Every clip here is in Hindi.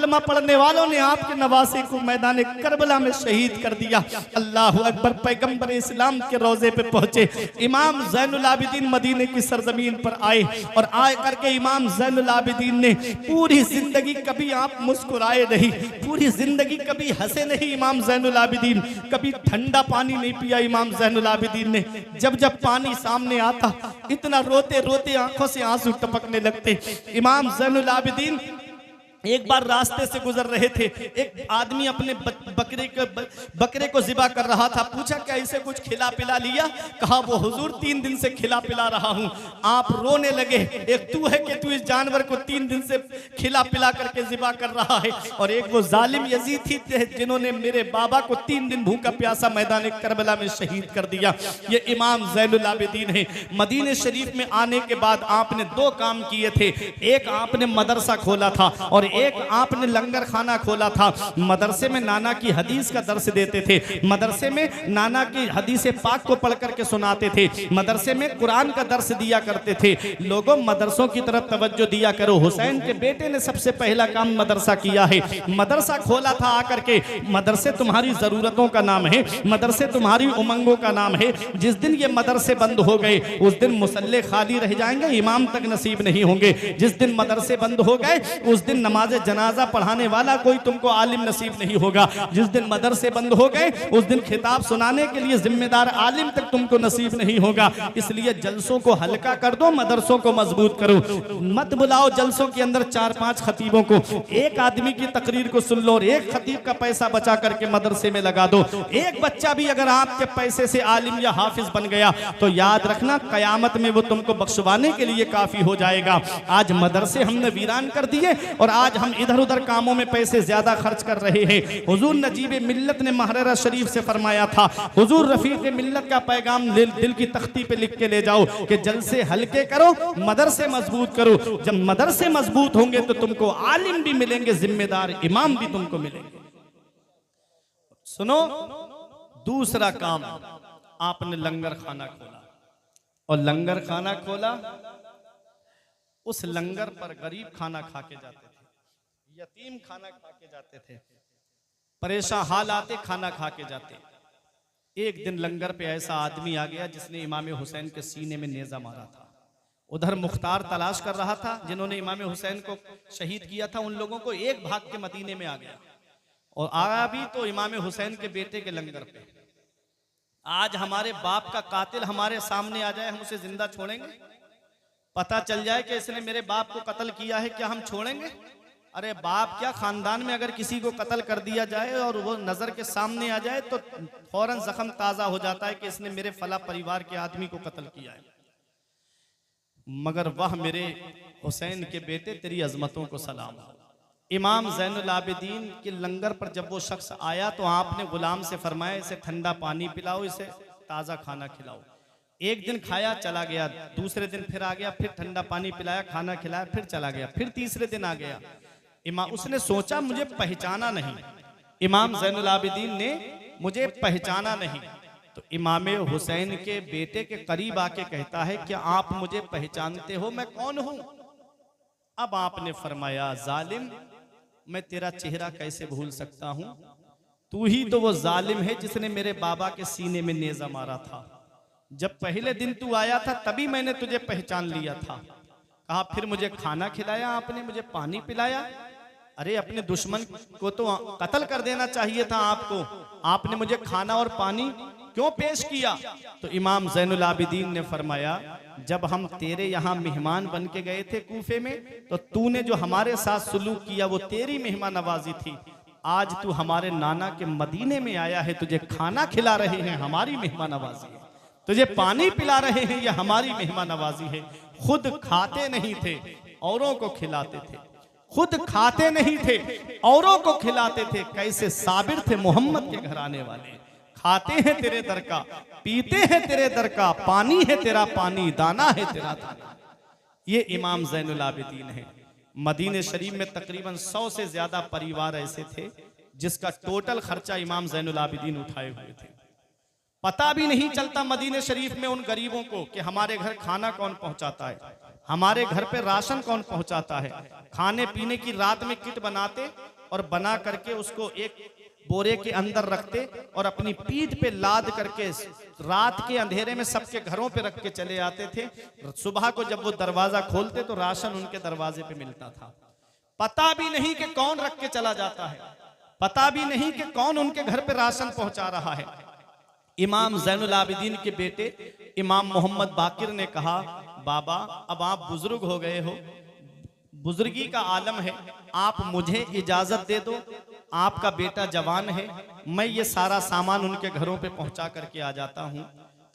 कलमा पढ़ने वालों ने आपके नवासे को मैदान करबला में शहीद कर दिया। अल्लाह अकबर। पैगंबर इस्लाम के रोजे पे पहुंचे। इमाम ज़ैनुल आबिदीन मदीने की सरजमीन पर आए और आए करके इमाम ज़ैनुल आबिदीन ने पूरी जिंदगी कभी आप मुस्कुराए नहीं, पूरी जिंदगी कभी हंसे नहीं इमाम ज़ैनुल आबिदीन, कभी ठंडा पानी नहीं पिया इमाम ज़ैनुल आबिदीन ने। जब जब पानी सामने आता इतना रोते रोते आंखों से आंसू टपकने लगते। इमाम ज़ैनुल आबिदीन एक बार रास्ते से गुजर रहे थे, एक आदमी अपने बकरे को ज़िबा कर रहा था। पूछा क्या इसे कुछ खिला पिला लिया? कहा वो हुजूर 3 दिन से खिला पिला रहा हूँ। आप रोने लगे, एक तू है कि तू इस जानवर को 3 दिन से खिला पिला करके ज़िबा कर रहा है, और एक वो जालिम यजीद थी जिन्होंने मेरे बाबा को 3 दिन भूखा प्यासा मैदान करबला में शहीद कर दिया। ये इमाम ज़ैनुल आबिदीन है। मदीने शरीफ में आने के बाद आपने 2 काम किए थे। एक आपने मदरसा खोला था और एक आपने लंगर खाना खोला था। मदरसे में नाना की हदीस का दर्स देते थे, मदरसे में नाना की हदीस पाक को पढ़ करके सुनाते थे, मदरसे में कुरान का दर्स दिया करते थे। लोगों मदरसों की तरफ तवज्जो दिया करो। हुसैन के बेटे ने सबसे पहला काम मदरसा किया है, मदरसा खोला था आकर के। मदरसे तुम्हारी जरूरतों का नाम है, मदरसे तुम्हारी उमंगों का नाम है। जिस दिन ये मदरसे बंद हो गए उस दिन मुसल्ले खाली रह जाएंगे, इमाम तक नसीब नहीं होंगे। जिस दिन मदरसे बंद हो गए उस दिन नमाज जनाजा पढ़ाने वाला कोई तुमको आलिम नसीब नहीं होगा। जिस दिन मदरसे बंद हो गए उस दिन खिताब सुनाने के लिए जिम्मेदार आलिम तक तुमको नसीब नहीं होगा। इसलिए जलसों को हल्का कर दो, मदरसों को मजबूत करो। मत बुलाओ जलसों के अंदर 4-5 खतीबों को, एक आदमी की तकरीर को सुन लो और एक खतीब का पैसा बचा करके मदरसे में लगा दो। एक बच्चा भी अगर आपके पैसे से आलिम या हाफिज बन गया तो याद रखना कयामत में वो तुमको बख्शवाने के लिए काफी हो जाएगा। आज मदरसे हमने वीरान कर दिए और आज हम इधर उधर कामों में पैसे ज्यादा खर्च कर रहे हैं। हुजूर नजीब मिल्लत ने महररा शरीफ से फरमाया था, हुजूर रफीक मिल्लत का पैगाम दिल की तख्ती पे लिख के ले जाओ कि जलसे हल्के करो, मदरसे मजबूत करो। जब मदरसे मजबूत होंगे तो तुमको आलिम भी मिलेंगे, जिम्मेदार इमाम भी तुमको मिलेंगे। सुनो, दूसरा काम, आपने लंगर खाना खोला और लंगर खाना खोला, उस लंगर पर गरीब खाना खा के जाते थे, यतीम खाना खा के जाते थे, परेशान हाल आते खाना खा के जाते। एक दिन लंगर पे ऐसा आदमी आ गया जिसने इमाम हुसैन के सीने में नेजा मारा था। उधर मुख्तार तलाश कर रहा था जिन्होंने इमाम हुसैन को शहीद किया था, उन लोगों को एक भाग के मदीने में आ गया और आया भी तो इमाम हुसैन के बेटे के लंगर पे। आज हमारे बाप का कातिल हमारे सामने आ जाए, हम उसे जिंदा छोड़ेंगे? पता चल जाए कि इसने मेरे बाप को कत्ल किया है, क्या हम छोड़ेंगे? अरे बाप क्या, खानदान में अगर किसी को कत्ल कर दिया जाए और वो नजर के सामने आ जाए तो फौरन जख्म ताजा हो जाता है कि इसने मेरे फला परिवार के आदमी को कत्ल किया है। मगर वह मेरे हुसैन के बेटे, तेरी अजमतों को सलाम। इमाम ज़ैनुल आबिदीन के लंगर पर जब वो शख्स आया तो आपने गुलाम से फरमाया इसे ठंडा पानी पिलाओ, इसे ताज़ा खाना खिलाओ। एक दिन खाया चला गया, दूसरे दिन फिर आ गया, फिर ठंडा पानी पिलाया, खाना खिलाया, फिर चला गया, फिर तीसरे दिन आ गया। उसने सोचा मुझे पहचाना नहीं, इमाम ज़ैनुल आबिदीन ने मुझे पहचाना नहीं। तो इमाम हुसैन के बेटे के करीब आके कहता है क्या आप मुझे पहचानते हो, मैं कौन हूं? अब आपने फरमाया जालिम, मैं तेरा चेहरा कैसे भूल सकता हूं, तू ही तो वो जालिम है जिसने मेरे बाबा के सीने में नेजा मारा था। जब पहले दिन तू आया था तभी मैंने तुझे पहचान लिया था। कहा फिर मुझे खाना खिलाया आपने, मुझे पानी पिलाया। अरे अपने दुश्मन को तो कत्ल कर देना चाहिए था आपको, आपने मुझे खाना और पानी क्यों पेश किया? तो इमाम ज़ैनुल आबिदीन ने फरमाया जब हम तेरे यहाँ मेहमान बन के गए थे कूफे में तो तूने जो हमारे साथ सुलूक किया वो तेरी मेहमान नवाजी थी। आज तू हमारे नाना के मदीने में आया है, तुझे खाना खिला रहे हैं, हमारी मेहमान नवाजी है। तुझे पानी पिला रहे हैं, यह हमारी मेहमान नवाजी है। खुद खाते नहीं थे, औरों को खिलाते थे। खुद खाते नहीं थे, औरों को खिलाते थे। कैसे साबिर थे मोहम्मद के घराने वाले। खाते हैं तेरे दर का, पीते हैं तेरे दर का, पानी है तेरा पानी, दाना है तेरा दाना। ये इमाम ज़ैनुल आबिदीन है। मदीने शरीफ में तकरीबन 100 से ज्यादा परिवार ऐसे थे जिसका टोटल खर्चा इमाम ज़ैनुल आबिदीन उठाए हुए थे। पता भी नहीं चलता मदीने शरीफ में उन गरीबों को कि हमारे घर खाना कौन पहुंचाता है, हमारे घर पे राशन कौन पहुंचाता है। खाने पीने की रात में किट बनाते, और बना करके उसको एक बोरे के अंदर रखते और अपनी पीठ पे लाद करके रात के अंधेरे में सबके घरों पे रख के चले आते थे। सुबह को जब वो दरवाजा खोलते तो राशन उनके दरवाजे पे मिलता था। पता भी नहीं कि कौन रख के चला जाता है, पता भी नहीं कि कौन उनके घर पे राशन पहुंचा रहा है। इमाम ज़ैनुल आबिदीन के बेटे इमाम मोहम्मद बाकिर ने कहा, बाबा अब आप बुजुर्ग हो गए हो, बुजुर्गी का आलम है, आप मुझे इजाजत दे दो, आपका बेटा जवान है, मैं ये सारा सामान उनके घरों पे पहुंचा करके आ जाता हूं।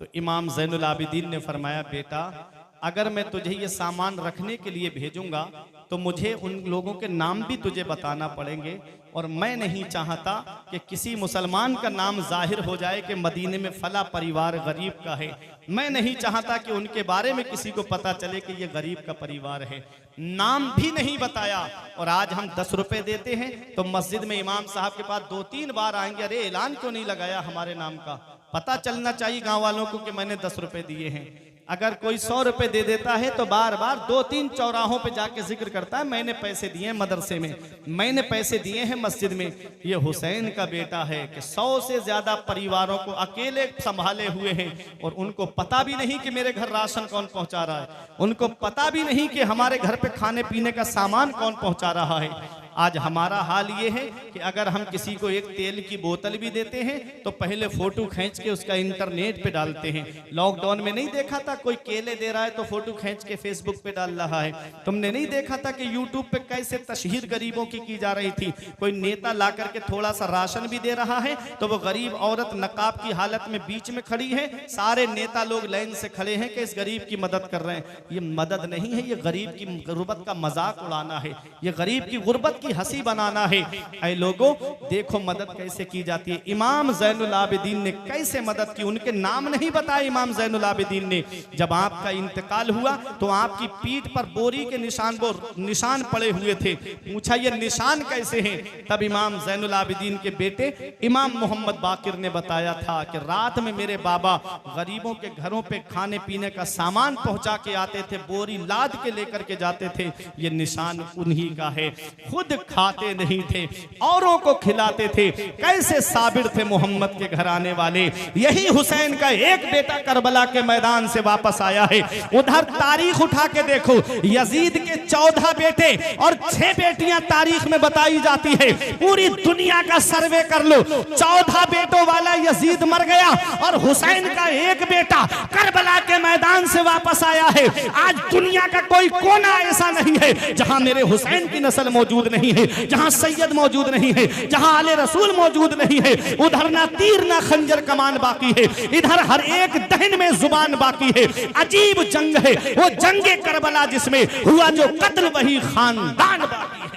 तो इमाम ज़ैनुल आबिदीन ने फरमाया, बेटा अगर मैं तुझे ये सामान रखने के लिए भेजूंगा तो मुझे उन लोगों के नाम भी तुझे बताना पड़ेंगे, और मैं नहीं चाहता कि किसी मुसलमान का नाम जाहिर हो जाए कि मदीने में फला परिवार गरीब का है। मैं नहीं चाहता कि उनके बारे में किसी को पता चले कि ये गरीब का परिवार है। नाम भी नहीं बताया। और आज हम 10 रुपए देते हैं तो मस्जिद में इमाम साहब के पास 2-3 बार आएंगे, अरे ऐलान क्यों नहीं लगाया हमारे नाम का, पता चलना चाहिए गांव वालों को कि मैंने 10 रुपए दिए हैं। अगर कोई 100 रुपए दे देता है तो बार बार 2-3 चौराहों पे जाके जिक्र करता है, मैंने पैसे दिए मदरसे में, मैंने पैसे दिए हैं मस्जिद में। ये हुसैन का बेटा है कि 100 से ज्यादा परिवारों को अकेले संभाले हुए हैं, और उनको पता भी नहीं कि मेरे घर राशन कौन पहुंचा रहा है, उनको पता भी नहीं कि हमारे घर पे खाने पीने का सामान कौन पहुंचा रहा है। आज हमारा हाल ये है कि अगर हम किसी को एक तेल की बोतल भी देते हैं तो पहले फोटो खींच के उसका इंटरनेट पे डालते हैं। लॉकडाउन में नहीं देखा था कोई केले दे रहा है तो फोटो खींच के फेसबुक पे डाल रहा है। तुमने नहीं देखा था कि यूट्यूब पे कैसे तशहीर गरीबों की जा रही थी। कोई नेता ला करके थोड़ा सा राशन भी दे रहा है तो वो गरीब औरत नकाब की हालत में बीच में खड़ी है, सारे नेता लोग लाइन से खड़े हैं कि इस गरीब की मदद कर रहे हैं। ये मदद नहीं है, ये गरीब की गुर्बत का मजाक उड़ाना है, ये गरीब की गुर्बत की हंसी बनाना है। ऐ लोगों देखो मदद कैसे की जाती है। इमाम ज़ैनुल आबिदीन ने कैसे मदद की, उनके नाम नहीं बताए इमाम ज़ैनुल आबिदीन ने। जब आपका इंतकाल हुआ तो आपकी पीठ पर बोरी के निशान पड़े हुए थे। पूछा ये निशान कैसे हैं? तब इमाम ज़ैनुल आबिदीन के बेटे इमाम मोहम्मद बाकिर ने बताया था कि रात में मेरे बाबा गरीबों के घरों पे खाने पीने का सामान पहुंचा के आते थे, बोरी लाद के लेकर के जाते थे। ये निशान उन्हीं का है। खुद खाते नहीं थे, औरों को खिलाते थे। कैसे साबिर थे मोहम्मद के घराने वाले। यही हुसैन का एक बेटा करबला के मैदान से वापस आया है। उधर तारीख उठा के देखो, यजीद के 14 बेटे और 6 बेटियां तारीख में बताई जाती है। पूरी दुनिया का सर्वे कर लो, 14 बेटों वाला यजीद मर गया और हुसैन का एक बेटा करबला के मैदान से वापस आया है। आज दुनिया का कोई कोना ऐसा नहीं है जहां मेरे हुसैन की नस्ल मौजूद नहीं है, जहां सैयद मौजूद नहीं है, जहां आले रसूल मौजूद नहीं है। उधर ना तीर ना खंजर कमान बाकी है, इधर हर एक दहन में जुबान बाकी है। अजीब जंग है वो जंगे करबला जिसमें हुआ जो कत्ल वही खानदान बाकी है।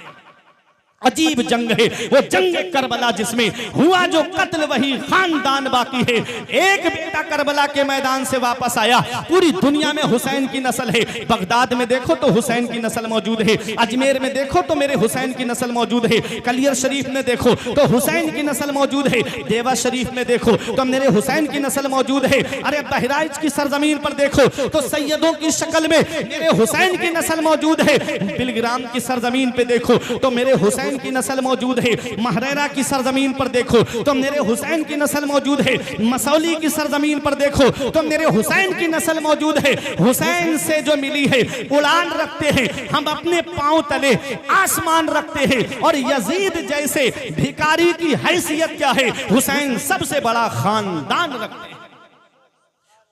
अजीब जंग है वो जंग करबला जिसमें हुआ जो कत्ल वही खानदान बाकी है। एक बेटा करबला के मैदान से वापस आया, पूरी दुनिया में हुसैन की नस्ल है। बगदाद में देखो तो हुसैन की नस्ल मौजूद है, अजमेर में देखो तो मेरे हुसैन की नस्ल मौजूद है, कलियर शरीफ में देखो तो हुसैन की नस्ल मौजूद है, देवा शरीफ में देखो तो मेरे हुसैन की नस्ल मौजूद है। अरे बहराइच की सरजमीन पर देखो तो सैयदों की शक्ल में मेरे हुसैन की नस्ल मौजूद है। बिलग्राम की सरजमीन पे देखो तो मेरे हुसैन की नस्ल मौजूद है। महरेरा की सरजमीन पर देखो तो मेरे हुसैन की नस्ल मौजूद है। मसौली की सरजमीन पर देखो तो मेरे हुसैन की नस्ल मौजूद है। हुसैन से जो मिली है उड़ान रखते हैं हम, अपने पांव तले आसमान रखते हैं। और यजीद जैसे भिखारी की हैसियत क्या है, हुसैन सबसे बड़ा खानदान रखते हैं।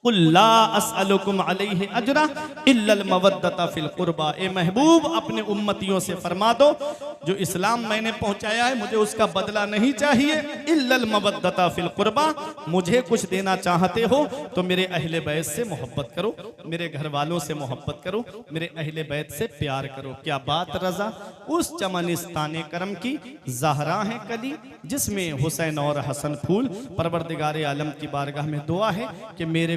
कुल्ला अस्अलुकुम अलैहि अजरा इल्लल मवद्दता फिल कुर्बा। ए महबूब अपने उम्मतियों से फरमा दो जो इस्लाम मैंने पहुंचाया है मुझे उसका बदला नहीं चाहिए। इल्लल मवद्दता फिल कुर्बा, मुझे कुछ देना चाहते हो तो मेरे अहले बैत से मोहब्बत करो, मेरे घर वालों से मोहब्बत करो, मेरे अहले बैत से प्यार करो। क्या बात रजा उस चमनिस्ताने करम की ज़हरा है कली जिसमें हुसैन और हसन फूल। परवरदिगार आलम की बारगाह में दुआ है कि मेरे